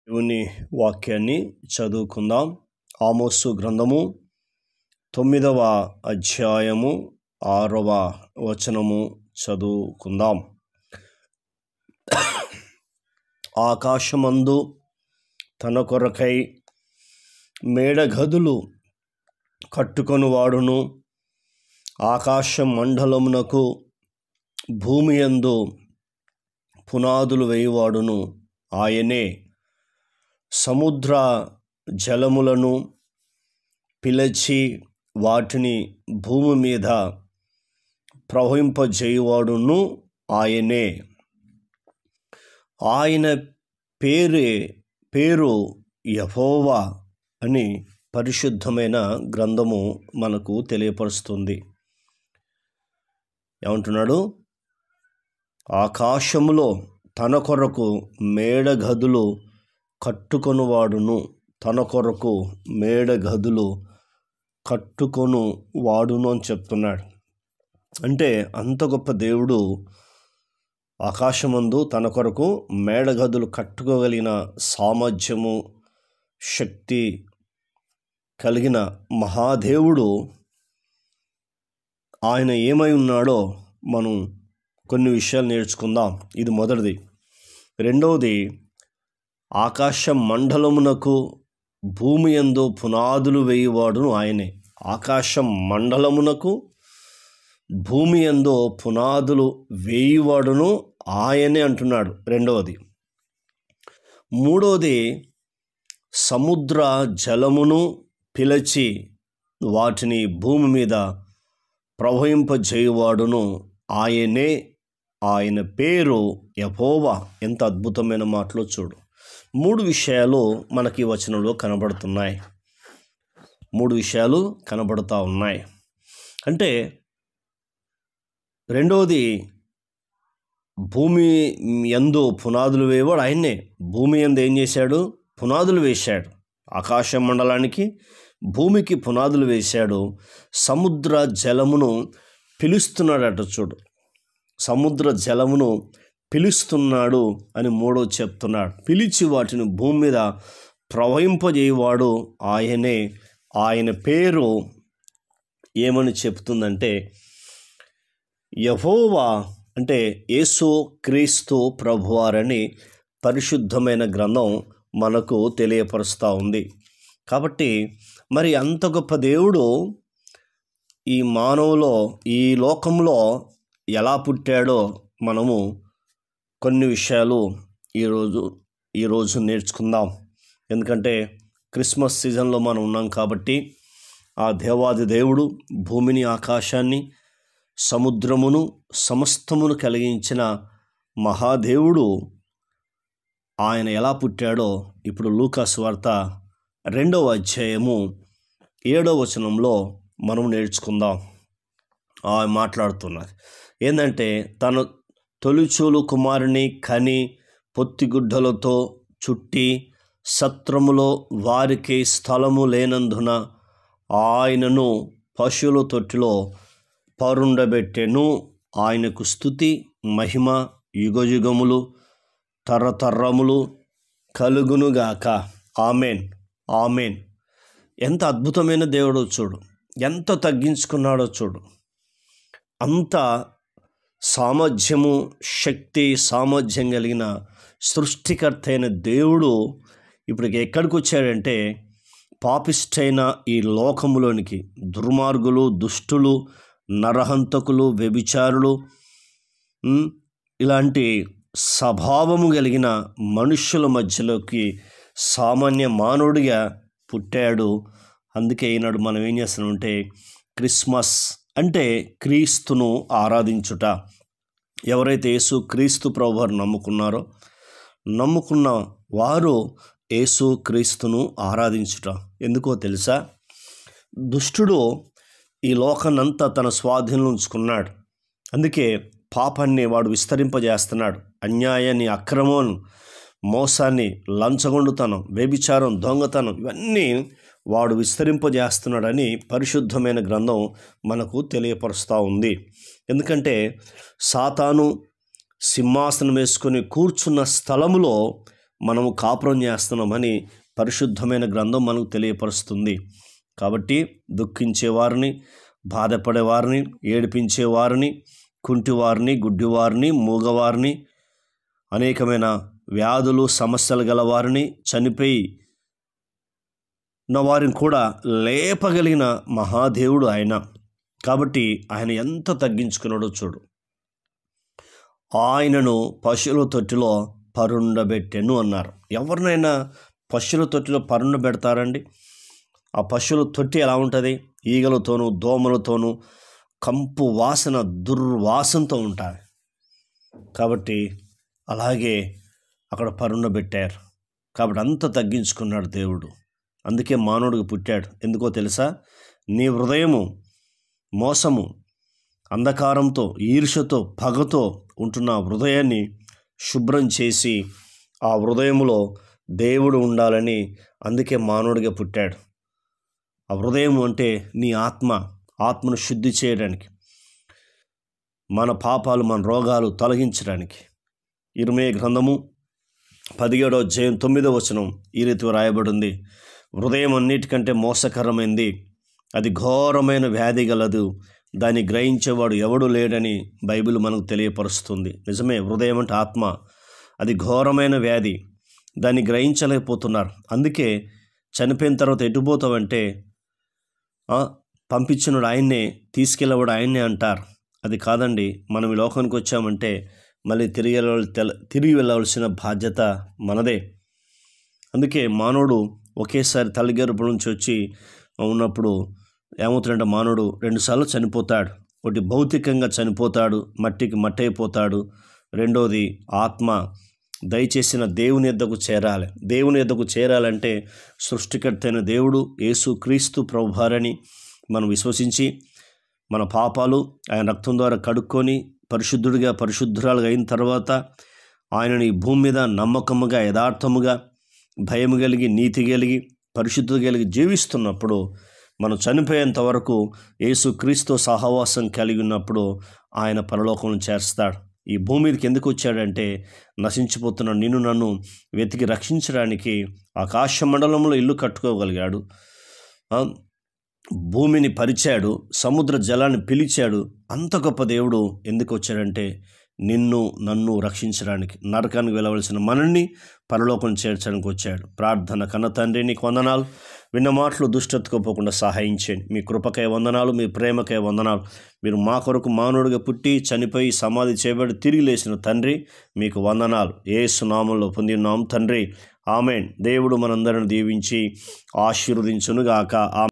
దేవుని వాక్యాన్ని చదువుకుందాం. ఆమోసు గ్రంథము 9వ అధ్యాయము 6వ వచనము చదువుకుందాం. ఆకాశమందు తన కొరకై మేడగదులు కట్టుకొనువాడును, ఆకాశ మండలమునకు భూమి యందు పునాదులు వేయువాడును ఆయనే. సముద్ర జలములను పిలిచి వాటిని భూమి మీద ప్రవహింపజేయువాడును ఆయనే. ఆయన పేరు యెహోవా అని పరిశుద్ధమైన గ్రంథము మనకు తెలియపరుస్తుంది. ఏమంటున్నాడు? ఆకాశములో తన కొరకు మేడగదులు కట్టుకొనువాడును, తన కొరకు మేడగదులు కట్టుకొను వాడును అని చెప్తున్నాడు. అంటే అంత గొప్ప దేవుడు ఆకాశమందు తన కొరకు మేడగదులు కట్టుకోగలిగిన సామర్థ్యము, శక్తి కలిగిన మహాదేవుడు. ఆయన ఏమై ఉన్నాడో మనం కొన్ని విషయాలు నేర్చుకుందాం. ఇది మొదటిది. రెండవది, ఆకాశ మండలమునకు భూమి యందు పునాదులు వేయువాడును ఆయనే. ఆకాశ మండలమునకు భూమి యందు పునాదులు వేయువాడును ఆయనే అంటున్నాడు. రెండవది. మూడవది, సముద్ర జలమును పిలిచి వాటిని భూమి మీద ప్రవహింపజేయువాడును ఆయనే. ఆయన పేరు యెహోవా. ఎంత అద్భుతమైన మాటలో చూడు. మూడు విషయాలు మనకి ఈ వచనంలో కనబడుతున్నాయి. మూడు విషయాలు కనబడుతూ ఉన్నాయి. అంటే రెండవది, భూమి యందు పునాదులు వేయవాడు ఆయన్నే. భూమి యందు ఏం చేశాడు? పునాదులు వేశాడు. ఆకాశ మండలానికి, భూమికి పునాదులు వేశాడు. సముద్ర జలమును పిలుస్తున్నాడట. చూడు, సముద్ర జలమును పిలుస్తున్నాడు అని మూడోది చెప్తున్నాడు. పిలిచి వాటిని భూమి మీద ప్రవహింపజేయవాడు ఆయనే. ఆయన పేరు ఏమని చెప్తుందంటే యెహోవా, అంటే యేసు క్రీస్తు ప్రభువారని పరిశుద్ధమైన గ్రంథం మనకు తెలియపరుస్తూ ఉంది. కాబట్టి మరి అంత గొప్ప దేవుడు ఈ మానవులో, ఈ లోకంలో ఎలా పుట్టాడో మనము కొన్ని విషయాలు ఈరోజు నేర్చుకుందాం. ఎందుకంటే క్రిస్మస్ సీజన్లో మనం ఉన్నాం కాబట్టి ఆ దేవాది దేవుడు భూమిని, ఆకాశాన్ని, సముద్రమును, సమస్తమును కలిగించిన మహాదేవుడు ఆయన ఎలా పుట్టాడో ఇప్పుడు లూకా సువార్త 2వ అధ్యాయము 7వ వచనంలో మనం నేర్చుకుందాం. మాట్లాడుతున్నారు ఏంటంటే, తన తొలిచూలు కుమారుని కని పొత్తిగుడ్డలతో చుట్టి సత్రములో వారికి స్థలము లేనందున ఆయనను పశువుల తొట్టిలో పరుండబెట్టెను. ఆయనకు స్తుతి, మహిమ యుగయుగములు తరతరములు కలుగునుగాక. Amen, amen. ఎంత అద్భుతమైన దేవుడో చూడు, ఎంత తగ్గించుకున్నాడో చూడు. అంత సామర్థ్యము, శక్తి, సామర్థ్యం కలిగిన సృష్టికర్త అయిన దేవుడు ఇప్పుడు ఎక్కడికి వచ్చాడంటే పాపిష్టైన ఈ లోకములోనికి, దుర్మార్గులు, దుష్టులు, నరహంతకులు, వ్యభిచారులు, ఇలాంటి స్వభావము కలిగిన మనుష్యుల మధ్యలోకి సామాన్య మానవుడిగా పుట్టాడు. అందుకే ఈనాడు మనం ఏం చేస్తున్నామంటే క్రిస్మస్ అంటే క్రీస్తును ఆరాధించుట. ఎవరైతే యేసు క్రీస్తు ప్రభువారు నమ్ముకున్న వారు యేసు క్రీస్తును ఆరాధించుట. ఎందుకో తెలుసా? దుష్టుడు ఈ లోకాన్నంతా తన స్వాధీనంలో ఉంచుకున్నాడు. అందుకే పాపాన్ని వాడు విస్తరింపజేస్తున్నాడు. అన్యాయాన్ని, అక్రమం, మోసాన్ని, లంచగొండుతనం, వ్యభిచారం, దొంగతనం, ఇవన్నీ వాడు విస్తరింపజేస్తున్నాడని పరిశుద్ధమైన గ్రంథం మనకు తెలియపరుస్తూ ఉంది. ఎందుకంటే సాతాను సింహాసనం వేసుకొని కూర్చున్న స్థలములో మనము కాపురం చేస్తున్నామని పరిశుద్ధమైన గ్రంథం మనకు తెలియపరుస్తుంది. కాబట్టి దుఃఖించేవారిని, బాధపడేవారిని, ఏడిపించేవారిని, కుంటివారిని, గుడ్డివారిని, మూగవారిని, అనేకమైన వ్యాధులు సమస్యలు గల వారిని, చనిపోయి వారిని కూడా లేపగలిగిన మహాదేవుడు ఆయన. కాబట్టి ఆయన ఎంత తగ్గించుకున్నాడో చూడు. ఆయనను పశువుల తొట్టిలో పరుండబెట్టెను అన్నారు. ఎవరినైనా పశువుల తొట్టిలో పరుండబెడతారండి? ఆ పశువుల తొట్టి ఎలా ఉంటుంది? ఈగలతోనూ దోమలతోనూ కంపు వాసన, దుర్వాసనతో ఉంటాయి. కాబట్టి అలాగే అక్కడ పరుండబెట్టారు. కాబట్టి అంత తగ్గించుకున్నాడు దేవుడు. అందుకే మానవుడికి పుట్టాడు. ఎందుకో తెలుసా? నీ హృదయము మోసము, అంధకారంతో, ఈర్ష్యతో, పగతో ఉంటున్న హృదయాన్ని శుభ్రం చేసి ఆ హృదయంలో దేవుడు ఉండాలని అందుకే మానవుడిగా పుట్టాడు. ఆ హృదయం అంటే నీ ఆత్మను శుద్ధి చేయడానికి, మన పాపాలు, మన రోగాలు తొలగించడానికి. ఇర్మీయా గ్రంథము 17వ అధ్యాయం 9వ వచనం ఈ రీతిగా రాయబడింది. హృదయం అన్నిటికంటే మోసకరమైంది, అది ఘోరమైన వ్యాధి గలదు, దాన్ని గ్రహించేవాడు ఎవడు లేడని బైబిల్ మనకు తెలియపరుస్తుంది. నిజమే, హృదయం అంటే ఆత్మ, అది ఘోరమైన వ్యాధి, దాన్ని గ్రహించలేకపోతున్నారు. అందుకే చనిపోయిన తర్వాత ఎటుపోతావంటే పంపించినోడు ఆయన్నే, తీసుకెళ్ళేవాడు ఆయన్నే అంటారు. అది కాదండి. మనం ఈ లోకానికి వచ్చామంటే మళ్ళీ తిరిగి వెళ్ళవలసిన బాధ్యత మనదే. అందుకే మానవుడు ఒకేసారి తల్లిగర్భం నుంచి వచ్చి ఉన్నప్పుడు ఏమవుతాడంటే మానవుడు 2 సార్లు చనిపోతాడు. ఒకటి భౌతికంగా చనిపోతాడు, మట్టికి మట్టి అయిపోతాడు. రెండోది ఆత్మ దయచేసిన దేవుని యొద్దకు చేరాలి. దేవుని యొద్దకు చేరాలంటే సృష్టికర్త అయిన దేవుడు యేసు క్రీస్తు ప్రభువారని మనం విశ్వసించి మన పాపాలు ఆయన రక్తం ద్వారా కడుక్కొని పరిశుద్ధుడిగా, పరిశుద్ధురాలుగా అయిన తర్వాత ఆయనని ఈ భూమి మీద నమ్మకముగా, యథార్థముగా, భయం కలిగి, నీతి కలిగి, పరిశుద్ధత కలిగి జీవిస్తున్నప్పుడు, మనం చనిపోయేంత వరకు యేసు క్రీస్తు సహవాసం కలిగి ఉన్నప్పుడు ఆయన పరలోకంలో చేర్స్తాడు. ఈ భూమి మీదకి ఎందుకు వచ్చాడంటే నశించిపోతున్న నిన్ను నన్ను వెతికి రక్షించడానికి ఆకాశ మండలంలో ఇల్లు కట్టుకోగలిగాడు. భూమిని పరిచాడు, సముద్ర జలాన్ని పిలిచాడు. అంత గొప్ప దేవుడు ఎందుకు వచ్చాడంటే నిన్ను నన్ను రక్షించడానికి, నరకానికి వెళ్ళవలసిన మనల్ని పరలోకం చేర్చడానికి వచ్చాడు. ప్రార్థన. కన్న తండ్రి, నీకు వందనాలు. విన్న మాటలు దుష్టతకు పోకుండా సహాయం చేయండి. మీ కృపకై వందనాలు, మీ ప్రేమకై వందనాలు. మీరు మా కొరకు మానవుడిగా పుట్టి చనిపోయి సమాధి చేయబడి తిరిగి లేచిన తండ్రి, మీకు వందనాలు. యేసు నామములో పొందినాం తండ్రి, ఆమేన్. దేవుడు మనందరిని దీవించి ఆశీర్వదించునుగాక.